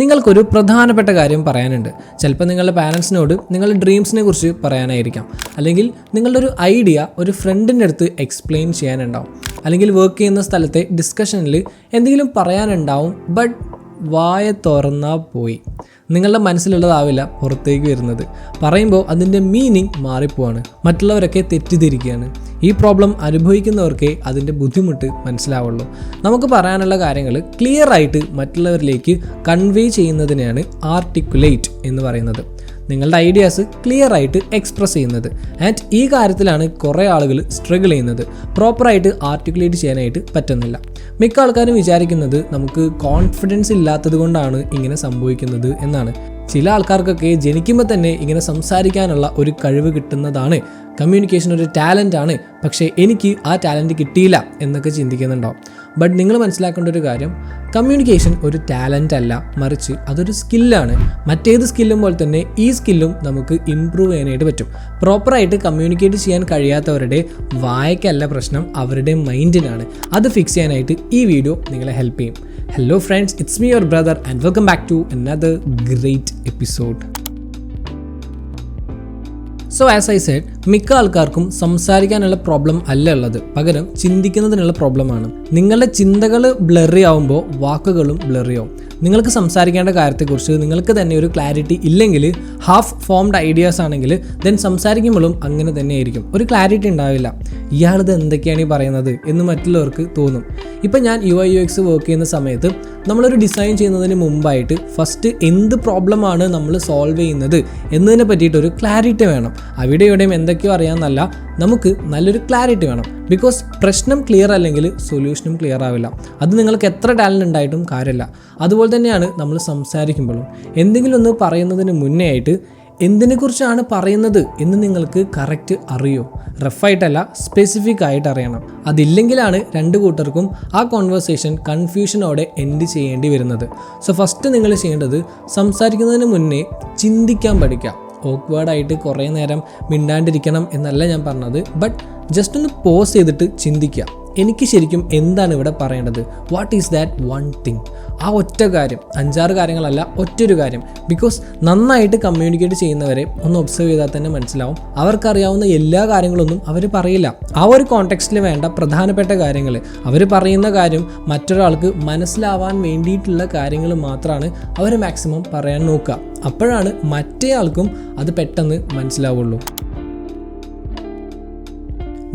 നിങ്ങൾക്കൊരു പ്രധാനപ്പെട്ട കാര്യം പറയാനുണ്ട്. ചിലപ്പോൾ നിങ്ങളുടെ പാരൻസിനോട് നിങ്ങളുടെ ഡ്രീംസിനെ കുറിച്ച് പറയാനായിരിക്കാം, അല്ലെങ്കിൽ നിങ്ങളുടെ ഒരു ഐഡിയ ഒരു ഫ്രണ്ടിൻ്റെ അടുത്ത് എക്സ്പ്ലെയിൻ ചെയ്യാനുണ്ടാവും, അല്ലെങ്കിൽ വർക്ക് ചെയ്യുന്ന സ്ഥലത്തെ ഡിസ്കഷനിൽ എന്തെങ്കിലും പറയാനുണ്ടാവും. ബട്ട് വായ തുറന്നാൽ പോയി, നിങ്ങളുടെ മനസ്സിലുള്ളതാവില്ല പുറത്തേക്ക് വരുന്നത്. പറയുമ്പോൾ അതിൻ്റെ മീനിങ് മാറിപ്പോവാണ്, മറ്റുള്ളവരൊക്കെ തെറ്റിദ്ധരിക്കുകയാണ്. ഈ പ്രോബ്ലം അനുഭവിക്കുന്നവർക്കേ അതിൻ്റെ ബുദ്ധിമുട്ട് മനസ്സിലാവുള്ളൂ. നമുക്ക് പറയാനുള്ള കാര്യങ്ങൾ ക്ലിയർ ആയിട്ട് മറ്റുള്ളവരിലേക്ക് കൺവേ ചെയ്യുന്നതിനെയാണ് ആർട്ടിക്കുലേറ്റ് എന്ന് പറയുന്നത്. നിങ്ങളുടെ ഐഡിയാസ് ക്ലിയർ ആയിട്ട് എക്സ്പ്രസ് ചെയ്യുന്നത്. ആൻഡ് ഈ കാര്യത്തിലാണ് കുറേ ആളുകൾ സ്ട്രഗിൾ ചെയ്യുന്നത്. പ്രോപ്പറായിട്ട് ആർട്ടിക്കുലേറ്റ് ചെയ്യാനായിട്ട് പറ്റുന്നില്ല. മിക്ക ആൾക്കാരും വിചാരിക്കുന്നത് നമുക്ക് കോൺഫിഡൻസ് ഇല്ലാത്തത് കൊണ്ടാണ് ഇങ്ങനെ സംഭവിക്കുന്നത് എന്നാണ്. ചില ആൾക്കാർക്കൊക്കെ ജനിക്കുമ്പോൾ തന്നെ ഇങ്ങനെ സംസാരിക്കാനുള്ള ഒരു കഴിവ് കിട്ടുന്നതാണ്. കമ്മ്യൂണിക്കേഷൻ ഒരു ടാലൻ്റ് ആണ്, പക്ഷേ എനിക്ക് ആ ടാലൻറ്റ് കിട്ടിയില്ല എന്നൊക്കെ ചിന്തിക്കുന്നുണ്ടാവും. ബട്ട് നിങ്ങൾ മനസ്സിലാക്കേണ്ട ഒരു കാര്യം, കമ്മ്യൂണിക്കേഷൻ ഒരു ടാലൻ്റ് അല്ല, മറിച്ച് അതൊരു സ്കില്ലാണ്. മറ്റേത് സ്കില്ലും പോലെ തന്നെ ഈ സ്കില്ലും നമുക്ക് ഇമ്പ്രൂവ് ചെയ്യാനായിട്ട് പറ്റും. പ്രോപ്പറായിട്ട് കമ്മ്യൂണിക്കേറ്റ് ചെയ്യാൻ കഴിയാത്തവരുടെ വായക്കല്ല പ്രശ്നം, അവരുടെ മൈൻഡിനാണ്. അത് ഫിക്സ് ചെയ്യാനായിട്ട് ഈ വീഡിയോ നിങ്ങളെ ഹെൽപ്പ് ചെയ്യും. Hello friends, it's me your brother and welcome back to another great episode. So as I said, മിക്ക ആൾക്കാർക്കും സംസാരിക്കാനുള്ള പ്രോബ്ലം അല്ല ഉള്ളത്, പകരം ചിന്തിക്കുന്നതിനുള്ള പ്രോബ്ലമാണ്. നിങ്ങളുടെ ചിന്തകൾ ബ്ലറി ആവുമ്പോൾ വാക്കുകളും ബ്ലറി ആവും. നിങ്ങൾക്ക് സംസാരിക്കേണ്ട കാര്യത്തെക്കുറിച്ച് നിങ്ങൾക്ക് തന്നെ ഒരു ക്ലാരിറ്റി ഇല്ലെങ്കിൽ, ഹാഫ് ഫോംഡ് ഐഡിയാസ് ആണെങ്കിൽ ദെൻ സംസാരിക്കുമ്പോഴും അങ്ങനെ തന്നെ ആയിരിക്കും, ഒരു ക്ലാരിറ്റി ഉണ്ടാവില്ല. ഇയാളിത് എന്തൊക്കെയാണ് ഈ പറയുന്നത് എന്ന് മറ്റുള്ളവർക്ക് തോന്നും. ഇപ്പം ഞാൻ UI/UX വർക്ക് ചെയ്യുന്ന സമയത്ത് നമ്മളൊരു ഡിസൈൻ ചെയ്യുന്നതിന് മുമ്പായിട്ട് ഫസ്റ്റ് എന്ത് പ്രോബ്ലമാണ് നമ്മൾ സോൾവ് ചെയ്യുന്നത് എന്നതിനെ പറ്റിയിട്ടൊരു ക്ലാരിറ്റി വേണം. അവിടെ ഇവിടെയും എന്തൊക്കെയോ അറിയാമെന്നല്ല, നമുക്ക് നല്ലൊരു ക്ലാരിറ്റി വേണം. ബിക്കോസ് പ്രശ്നം ക്ലിയർ അല്ലെങ്കിൽ സൊല്യൂഷനും ക്ലിയർ ആവില്ല. അത് നിങ്ങൾക്ക് എത്ര ടാലൻ്റ് ഉണ്ടായിട്ടും കാര്യമില്ല. അതുപോലെ തന്നെയാണ് നമ്മൾ സംസാരിക്കുമ്പോഴും. എന്തെങ്കിലും ഒന്ന് പറയുന്നതിന് മുന്നേ ആയിട്ട് എന്തിനെക്കുറിച്ചാണ് പറയുന്നത് എന്ന് നിങ്ങൾക്ക് കറക്റ്റ് അറിയോ? റഫായിട്ടല്ല, സ്പെസിഫിക് ആയിട്ട് അറിയണം. അതില്ലെങ്കിലാണ് രണ്ട് കൂട്ടർക്കും ആ കോൺവെർസേഷൻ കൺഫ്യൂഷനോടെ എൻഡ് ചെയ്യേണ്ടി വരുന്നത്. സോ ഫസ്റ്റ് നിങ്ങൾ ചെയ്യേണ്ടത്, സംസാരിക്കുന്നതിന് മുന്നേ ചിന്തിക്കാൻ പഠിക്കുക. ഓക്വേർഡായിട്ട് കുറേ നേരം മിണ്ടാണ്ടിരിക്കണം എന്നല്ല ഞാൻ പറഞ്ഞത്, ബട്ട് ജസ്റ്റ് ഒന്ന് പോസ് ചെയ്തിട്ട് ചിന്തിക്കുക. എനിക്ക് ശരിക്കും എന്താണ് ഇവിടെ പറയേണ്ടത്? What is that one thing? ആ ഒറ്റ കാര്യം, 5-6 കാര്യങ്ങളല്ല, ഒറ്റൊരു കാര്യം. ബിക്കോസ് നന്നായിട്ട് കമ്മ്യൂണിക്കേറ്റ് ചെയ്യുന്നവരെ ഒന്ന് ഒബ്സർവ് ചെയ്താൽ തന്നെ മനസ്സിലാവും, അവർക്കറിയാവുന്ന എല്ലാ കാര്യങ്ങളൊന്നും അവർ പറയില്ല. ആ ഒരു കോണ്ടെക്സ്റ്റിൽ വേണ്ട പ്രധാനപ്പെട്ട കാര്യങ്ങൾ, അവർ പറയുന്ന കാര്യം മറ്റൊരാൾക്ക് മനസ്സിലാവാൻ വേണ്ടിയിട്ടുള്ള കാര്യങ്ങൾ മാത്രമാണ് അവർ മാക്സിമം പറയാൻ നോക്കുക. അപ്പോഴാണ് മറ്റേ ആൾക്കും അത് പെട്ടെന്ന് മനസ്സിലാവുള്ളൂ.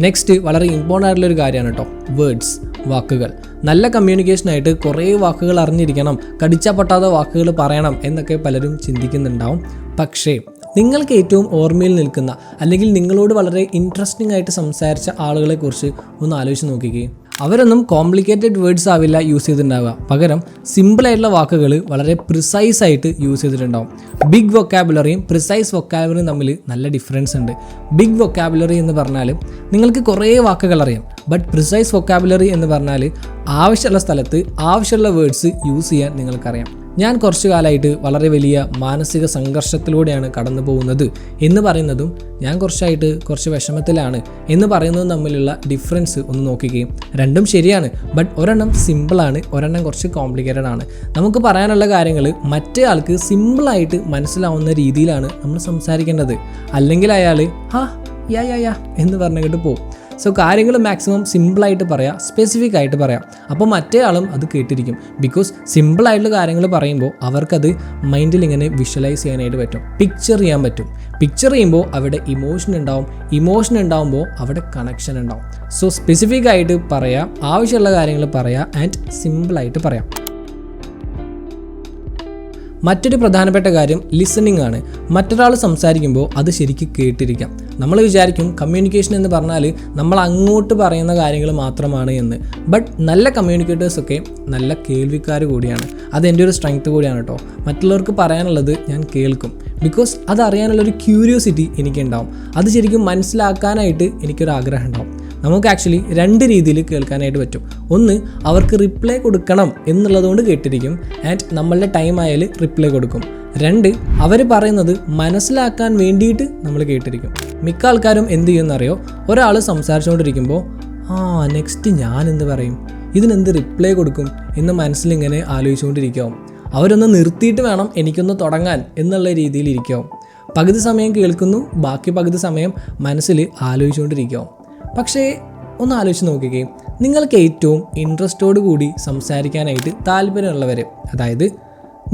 നെക്സ്റ്റ് വളരെ ഇമ്പോർട്ടൻ്റ് ആയിട്ടുള്ളൊരു കാര്യമാണ് കേട്ടോ, വേർഡ്സ്, വാക്കുകൾ. നല്ല കമ്മ്യൂണിക്കേഷനായിട്ട് കുറേ വാക്കുകൾ അറിഞ്ഞിരിക്കണം, കടിച്ചാൽ പൊട്ടാത്ത വാക്കുകൾ പറയണം എന്നൊക്കെ പലരും ചിന്തിക്കുന്നുണ്ടാവും. പക്ഷേ നിങ്ങൾക്ക് ഏറ്റവും ഓർമ്മയിൽ നിൽക്കുന്ന, അല്ലെങ്കിൽ നിങ്ങളോട് വളരെ ഇൻട്രസ്റ്റിംഗ് ആയിട്ട് സംസാരിച്ച ആളുകളെക്കുറിച്ച് ഒന്ന് ആലോചിച്ച് നോക്കിക്കുകയും, അവരൊന്നും കോംപ്ലിക്കേറ്റഡ് വേർഡ്സ് ആവില്ല യൂസ് ചെയ്തിട്ടുണ്ടാവുക, പകരം സിമ്പിളായിട്ടുള്ള വാക്കുകൾ വളരെ പ്രിസൈസ് ആയിട്ട് യൂസ് ചെയ്തിട്ടുണ്ടാവും. ബിഗ് വൊക്കാബുലറിയും പ്രിസൈസ് വൊക്കാബുലറിയും തമ്മിൽ നല്ല ഡിഫറൻസ് ഉണ്ട്. ബിഗ് വൊക്കാബുലറി എന്ന് പറഞ്ഞാൽ നിങ്ങൾക്ക് കുറേ വാക്കുകൾ അറിയാം, ബട്ട് പ്രിസൈസ് വൊക്കാബുലറി എന്ന് പറഞ്ഞാൽ ആവശ്യമുള്ള സ്ഥലത്ത് ആവശ്യമുള്ള വേർഡ്സ് യൂസ് ചെയ്യാൻ നിങ്ങൾക്കറിയാം. ഞാൻ കുറച്ചു കാലമായിട്ട് വളരെ വലിയ മാനസിക സംഘർഷത്തിലൂടെയാണ് കടന്നു പോകുന്നത് എന്ന് പറയുന്നതും, ഞാൻ കുറച്ച് വിഷമത്തിലാണ് എന്ന് പറയുന്നതും തമ്മിലുള്ള ഡിഫറൻസ് ഒന്ന് നോക്കുകയും, രണ്ടും ശരിയാണ്, ബട്ട് ഒരെണ്ണം സിമ്പിളാണ്, ഒരെണ്ണം കുറച്ച് കോംപ്ലിക്കേറ്റഡ് ആണ്. നമുക്ക് പറയാനുള്ള കാര്യങ്ങൾ മറ്റേ ആൾക്ക് സിമ്പിളായിട്ട് മനസ്സിലാവുന്ന രീതിയിലാണ് നമ്മൾ സംസാരിക്കേണ്ടത്. അല്ലെങ്കിൽ അയാൾ യാ എന്ന് പറഞ്ഞിട്ട് പോകും. സോ കാര്യങ്ങൾ മാക്സിമം സിമ്പിളായിട്ട് പറയാം, സ്പെസിഫിക് ആയിട്ട് പറയാം. അപ്പോൾ മറ്റേ ആളും അത് കേട്ടിരിക്കും. ബിക്കോസ് സിമ്പിളായിട്ടുള്ള കാര്യങ്ങൾ പറയുമ്പോൾ അവർക്കത് മൈൻഡിൽ ഇങ്ങനെ വിഷ്വലൈസ് ചെയ്യാനായിട്ട് പറ്റും, പിക്ചർ ചെയ്യാൻ പറ്റും. പിക്ചർ ചെയ്യുമ്പോൾ അവിടെ ഇമോഷൻ ഉണ്ടാവും, ഇമോഷൻ ഉണ്ടാവുമ്പോൾ അവിടെ കണക്ഷൻ ഉണ്ടാവും. സോ സ്പെസിഫിക് ആയിട്ട് പറയാം, ആവശ്യമുള്ള കാര്യങ്ങൾ പറയാം, ആൻഡ് സിമ്പിളായിട്ട് പറയാം. മറ്റൊരു പ്രധാനപ്പെട്ട കാര്യം ലിസണിങ് ആണ്. മറ്റൊരാൾ സംസാരിക്കുമ്പോൾ അത് ശരിക്കും കേട്ടിരിക്കാം. നമ്മൾ വിചാരിക്കും കമ്മ്യൂണിക്കേഷൻ എന്ന് പറഞ്ഞാൽ നമ്മൾ അങ്ങോട്ട് പറയുന്ന കാര്യങ്ങൾ മാത്രമാണ് എന്ന്. ബട്ട് നല്ല കമ്മ്യൂണിക്കേറ്റേഴ്സൊക്കെ നല്ല കേൾവിക്കാർ കൂടിയാണ്. അതെൻ്റെ ഒരു സ്ട്രെങ്ത് കൂടിയാണ് കേട്ടോ. മറ്റുള്ളവർക്ക് പറയാനുള്ളത് ഞാൻ കേൾക്കും. ബിക്കോസ് അതറിയാനുള്ളൊരു ക്യൂരിയോസിറ്റി എനിക്കുണ്ടാവും. അത് ശരിക്കും മനസ്സിലാക്കാനായിട്ട് എനിക്കൊരാഗ്രഹം ഉണ്ടാവും. നമുക്ക് ആക്ച്വലി 2 രീതിയിൽ കേൾക്കാനായിട്ട് പറ്റും. ഒന്ന്, അവർക്ക് റിപ്ലൈ കൊടുക്കണം എന്നുള്ളതുകൊണ്ട് കേട്ടിരിക്കും, ആൻഡ് നമ്മളുടെ ടൈം ആയാൽ റിപ്ലൈ കൊടുക്കും. 2, അവർ പറയുന്നത് മനസ്സിലാക്കാൻ വേണ്ടിയിട്ട് നമ്മൾ കേട്ടിരിക്കും. മിക്ക ആൾക്കാരും എന്ത് ചെയ്യുമെന്നറിയോ, ഒരാൾ സംസാരിച്ചുകൊണ്ടിരിക്കുമ്പോൾ നെക്സ്റ്റ് ഞാൻ എന്ത് പറയും, ഇതിനെന്ത് റിപ്ലൈ കൊടുക്കും എന്ന് മനസ്സിലിങ്ങനെ ആലോചിച്ചുകൊണ്ടിരിക്കും. അവരൊന്ന് നിർത്തിയിട്ട് വേണം എനിക്കൊന്ന് തുടങ്ങാൻ എന്നുള്ള രീതിയിൽ ഇരിക്കും. പകുതി സമയം കേൾക്കുന്നു, ബാക്കി പകുതി സമയം മനസ്സിൽ ആലോചിച്ചുകൊണ്ടിരിക്കും. പക്ഷേ ഒന്ന് ആലോചിച്ച് നോക്കുകയെ, നിങ്ങൾക്ക് ഏറ്റവും ഇൻട്രസ്റ്റോട് കൂടി സംസാരിക്കാനായിട്ട് താല്പര്യമുള്ളവർ, അതായത്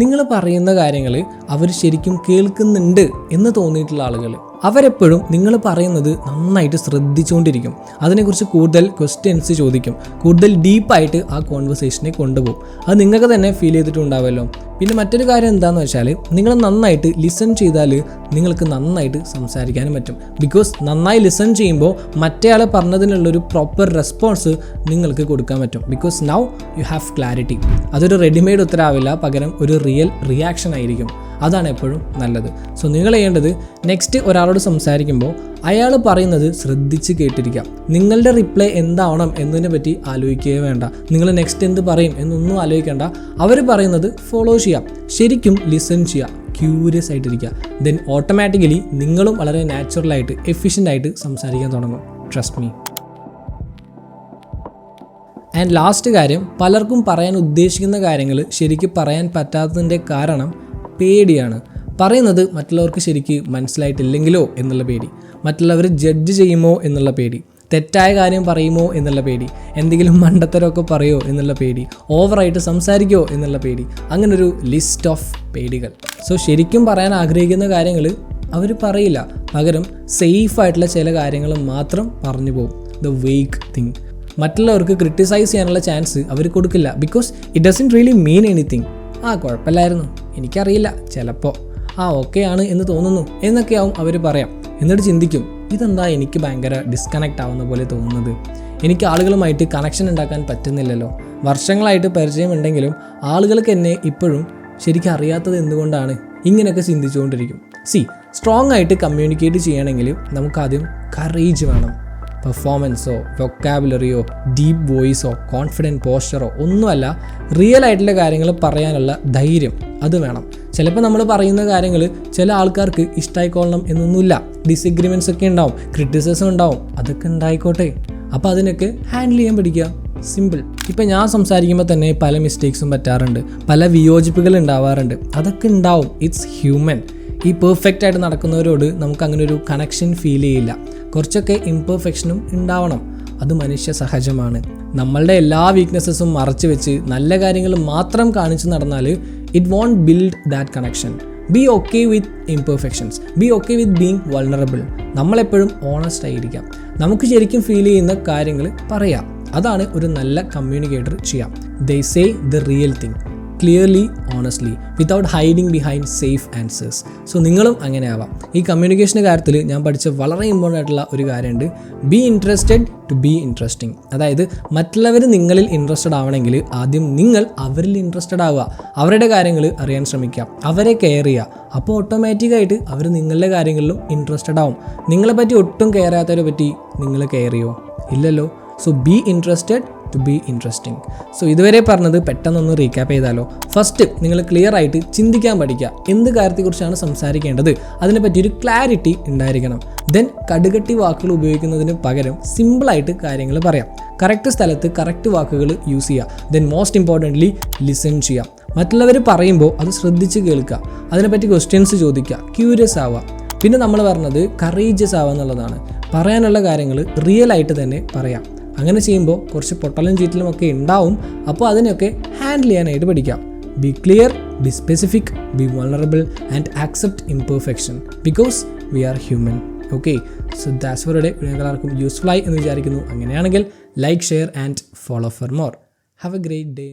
നിങ്ങൾ പറയുന്ന കാര്യങ്ങൾ അവർ ശരിക്കും കേൾക്കുന്നുണ്ട് എന്ന് തോന്നിയിട്ടുള്ള ആളുകൾ, അവരെപ്പോഴും നിങ്ങൾ പറയുന്നത് നന്നായിട്ട് ശ്രദ്ധിച്ചുകൊണ്ടിരിക്കും. അതിനെക്കുറിച്ച് കൂടുതൽ ക്വസ്റ്റ്യൻസ് ചോദിക്കും, കൂടുതൽ ഡീപ്പായിട്ട് ആ കോൺവെർസേഷനെ കൊണ്ടുപോകും. അത് നിങ്ങൾക്ക് തന്നെ ഫീൽ ചെയ്തിട്ടുണ്ടാവുമല്ലോ. പിന്നെ മറ്റൊരു കാര്യം എന്താണെന്ന് വെച്ചാൽ, നിങ്ങൾ നന്നായിട്ട് ലിസൺ ചെയ്താൽ നിങ്ങൾക്ക് നന്നായിട്ട് സംസാരിക്കാനും പറ്റും. ബിക്കോസ് നന്നായി ലിസൺ ചെയ്യുമ്പോൾ മറ്റേയാൾ പറഞ്ഞതിനുള്ളൊരു പ്രോപ്പർ റെസ്പോൺസ് നിങ്ങൾക്ക് കൊടുക്കാൻ പറ്റും. Because now you have clarity. അതൊരു റെഡിമെയ്ഡ് ഉത്തരവാവില്ല, പകരം ഒരു റിയൽ റിയാക്ഷൻ ആയിരിക്കും. അതാണ് എപ്പോഴും നല്ലത്. സോ നിങ്ങൾ ചെയ്യേണ്ടത്, നെക്സ്റ്റ് ഒരാളോട് സംസാരിക്കുമ്പോൾ അയാൾ പറയുന്നത് ശ്രദ്ധിച്ച് കേട്ടിരിക്കാം. നിങ്ങളുടെ റിപ്ലൈ എന്താവണം എന്നതിനെ പറ്റി ആലോചിക്കുകയേ വേണ്ട. നിങ്ങൾ നെക്സ്റ്റ് എന്ത് പറയും എന്നൊന്നും ആലോചിക്കേണ്ട. അവർ പറയുന്നത് ഫോളോ ചെയ്യാം, ശരിക്കും ലിസൺ ചെയ്യുക, ക്യൂരിയസ് ആയിട്ടിരിക്കുക. ദെൻ ഓട്ടോമാറ്റിക്കലി നിങ്ങളും വളരെ നാച്ചുറലായിട്ട് എഫിഷ്യൻ്റായിട്ട് സംസാരിക്കാൻ തുടങ്ങും. Trust me. ആൻഡ് ലാസ്റ്റ് കാര്യം, പലർക്കും പറയാൻ ഉദ്ദേശിക്കുന്ന കാര്യങ്ങൾ ശരിക്കും പറയാൻ പറ്റാത്തതിൻ്റെ കാരണം പേടിയാണ്. പറയുന്നത് മറ്റുള്ളവർക്ക് ശരിക്ക് മനസ്സിലായിട്ടില്ലെങ്കിലോ എന്നുള്ള പേടി, മറ്റുള്ളവർ ജഡ്ജ് ചെയ്യുമോ എന്നുള്ള പേടി, തെറ്റായ കാര്യം പറയുമോ എന്നുള്ള പേടി, എന്തെങ്കിലും മണ്ടത്തരമൊക്കെ പറയുമോ എന്നുള്ള പേടി, ഓവറായിട്ട് സംസാരിക്കുമോ എന്നുള്ള പേടി, അങ്ങനൊരു ലിസ്റ്റ് ഓഫ് പേടികൾ. സോ ശരിക്കും പറയാൻ ആഗ്രഹിക്കുന്ന കാര്യങ്ങൾ അവർ പറയില്ല, പകരം സേഫായിട്ടുള്ള ചില കാര്യങ്ങൾ മാത്രം പറഞ്ഞു പോകും. The wake thing. മറ്റുള്ളവർക്ക് ക്രിട്ടിസൈസ് ചെയ്യാനുള്ള ചാൻസ് അവർ കൊടുക്കില്ല. Because it doesn't really mean anything. കുഴപ്പമില്ലായിരുന്നു, എനിക്കറിയില്ല, ചിലപ്പോൾ ഓക്കെ ആണ് എന്ന് തോന്നുന്നു എന്നൊക്കെയാവും അവർ പറയാം. എന്നിട്ട് ചിന്തിക്കും, ഇതെന്താ എനിക്ക് ഭയങ്കര ഡിസ്കണക്റ്റ് ആവുന്ന പോലെ തോന്നുന്നത്, എനിക്ക് ആളുകളുമായിട്ട് കണക്ഷൻ ഉണ്ടാക്കാൻ പറ്റുന്നില്ലല്ലോ. വർഷങ്ങളായിട്ട് പരിചയമുണ്ടെങ്കിലും ആളുകൾക്ക് എന്നെ ഇപ്പോഴും ശരിക്കും അറിയാത്തത് എന്തുകൊണ്ടാണ്, ഇങ്ങനെയൊക്കെ ചിന്തിച്ചുകൊണ്ടിരിക്കും. സ്ട്രോങ് ആയിട്ട് കമ്മ്യൂണിക്കേറ്റ് ചെയ്യണമെങ്കിൽ നമുക്കാദ്യം കറേജ് വേണം. പെർഫോമൻസോ വൊക്കാബുലറിയോ ഡീപ്പ് വോയിസോ കോൺഫിഡൻറ്റ് പോസ്ചറോ ഒന്നുമല്ല, റിയൽ ആയിട്ടുള്ള കാര്യങ്ങൾ പറയാനുള്ള ധൈര്യം അത് വേണം. ചിലപ്പോൾ നമ്മൾ പറയുന്ന കാര്യങ്ങൾ ചില ആൾക്കാർക്ക് ഇഷ്ടമായിക്കൊള്ളണം എന്നൊന്നുമില്ല. ഡിസഗ്രിമെൻറ്റ്സ് ഒക്കെ ഉണ്ടാവും, ക്രിറ്റിസിസം ഉണ്ടാവും, അതൊക്കെ ഉണ്ടായിക്കോട്ടെ. അപ്പോൾ അതിനൊക്കെ ഹാൻഡിൽ ചെയ്യാൻ പഠിക്കുക. സിമ്പിൾ. ഇപ്പം ഞാൻ സംസാരിക്കുമ്പോൾ തന്നെ പല മിസ്റ്റേക്സും പറ്റാറുണ്ട്, പല വിയോജിപ്പുകൾ ഉണ്ടാവാറുണ്ട്. അതൊക്കെ ഉണ്ടാവും, ഇറ്റ്സ് ഹ്യൂമൻ. ഈ പെർഫെക്റ്റ് ആയിട്ട് നടക്കുന്നവരോട് നമുക്ക് അങ്ങനെ ഒരു കണക്ഷൻ ഫീൽ ചെയ്യില്ല. കുറച്ചൊക്കെ ഇംപെർഫെക്ഷനും ഉണ്ടാവണം, അത് മനുഷ്യ സഹജമാണ്. നമ്മളുടെ എല്ലാ വീക്ക്നെസ്സസും മറച്ചു വെച്ച് നല്ല കാര്യങ്ങൾ മാത്രം കാണിച്ചു നടന്നാൽ it won't build that connection. Be okay with imperfections, be okay with being vulnerable. നമ്മളെപ്പോഴും ഓണസ്റ്റ് ആയിരിക്കാം, നമുക്ക് ശരിക്കും ഫീൽ ചെയ്യുന്ന കാര്യങ്ങൾ പറയാം. അതാണ് ഒരു നല്ല കമ്മ്യൂണിക്കേറ്റർ ചെയ്യാം. They say the real thing clearly, honestly, without hiding behind safe answers. So നിങ്ങളും അങ്ങനെ ആവാം. ഈ കമ്മ്യൂണിക്കേഷൻ്റെ കാര്യത്തിൽ ഞാൻ പഠിച്ച വളരെ ഇമ്പോർട്ടൻ്റ് ആയിട്ടുള്ള ഒരു കാര്യമുണ്ട്, be interested to be interesting. അതായത് മറ്റുള്ളവർ നിങ്ങളിൽ ഇൻട്രസ്റ്റഡ് ആവണമെങ്കിൽ ആദ്യം നിങ്ങൾ അവരിൽ ഇൻട്രസ്റ്റഡ് ആവുക, അവരുടെ കാര്യങ്ങൾ അറിയാൻ ശ്രമിക്കുക, അവരെ കെയർ ചെയ്യുക. അപ്പോൾ ഓട്ടോമാറ്റിക്കായിട്ട് അവർ നിങ്ങളുടെ കാര്യങ്ങളിലും ഇൻട്രസ്റ്റഡ് ആവും. നിങ്ങളെപ്പറ്റി ഒട്ടും കെയർ ചെയ്യാത്തവരെ പറ്റി നിങ്ങൾ കെയർ ചെയ്യുമോ? ഇല്ലല്ലോ. So be interested to be interesting. So ഇതുവരെ പറഞ്ഞത് പെട്ടെന്നൊന്ന് റീക്യാപ്പ് ചെയ്താലോ. ഫസ്റ്റ്, നിങ്ങൾ ക്ലിയർ ആയിട്ട് ചിന്തിക്കാൻ പഠിക്കുക. എന്ത് കാര്യത്തെക്കുറിച്ചാണ് സംസാരിക്കേണ്ടത് അതിനെപ്പറ്റിയൊരു ക്ലാരിറ്റി ഉണ്ടായിരിക്കണം. ദെൻ കടുകട്ടി വാക്കുകൾ ഉപയോഗിക്കുന്നതിന് പകരം സിമ്പിളായിട്ട് കാര്യങ്ങൾ പറയാം. കറക്റ്റ് സ്ഥലത്ത് കറക്റ്റ് വാക്കുകൾ യൂസ് ചെയ്യുക. ദെൻ മോസ്റ്റ് ഇമ്പോർട്ടൻ്റ്ലി ലിസൺ ചെയ്യുക. മറ്റുള്ളവർ പറയുമ്പോൾ അത് ശ്രദ്ധിച്ച് കേൾക്കുക, അതിനെപ്പറ്റി ക്വസ്റ്റ്യൻസ് ചോദിക്കുക, ക്യൂരിയസ് ആവുക. പിന്നെ നമ്മൾ പറഞ്ഞത് കറേജിയസ് ആവുക എന്നുള്ളതാണ്. പറയാനുള്ള കാര്യങ്ങൾ റിയൽ ആയിട്ട് തന്നെ പറയാം. അങ്ങനെ ചെയ്യുമ്പോൾ കുറച്ച് പൊട്ടലും ചീറ്റലും ഒക്കെ ഉണ്ടാവും. അപ്പോൾ അതിനെയൊക്കെ ഹാൻഡിൽ ചെയ്യാനായിട്ട് പഠിക്കാം. Be clear, be specific, be vulnerable and accept imperfection because we are human. Okay, so that's for today. എല്ലാവർക്കും യൂസ്ഫുൾ ആയി എന്ന് വിചാരിക്കുന്നു. അങ്ങനെയാണെങ്കിൽ like, share and follow for more. Have a great day.